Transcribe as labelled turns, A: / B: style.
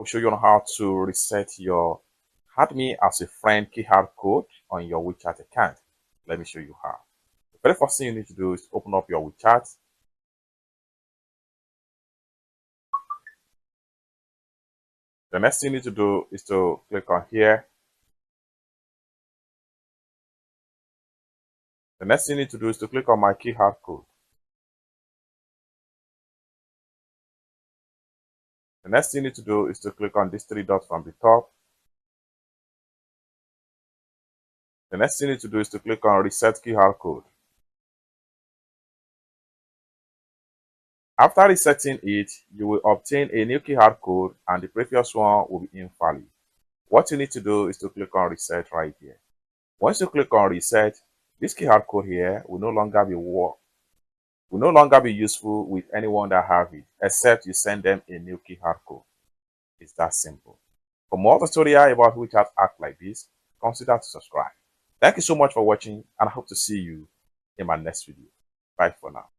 A: I'll show you on how to reset your add me as a friend QR code on your WeChat account. Let me show you how. The very first thing you need to do is open up your WeChat. The next thing you need to do is to click on here. The next thing you need to do is to click on my QR code. The next thing you need to do is to click on these three dots from the top. The next thing you need to do is to click on reset QR code. After resetting it, you will obtain a new QR code and the previous one will be invalid. What you need to do is to click on reset right here. Once you click on reset, this QR code here will no longer be useful with anyone that have it, except you send them a new QR code. It's that simple. For more tutorial about WeChat app like this, consider to subscribe. Thank you so much for watching, and I hope to see you in my next video. Bye for now.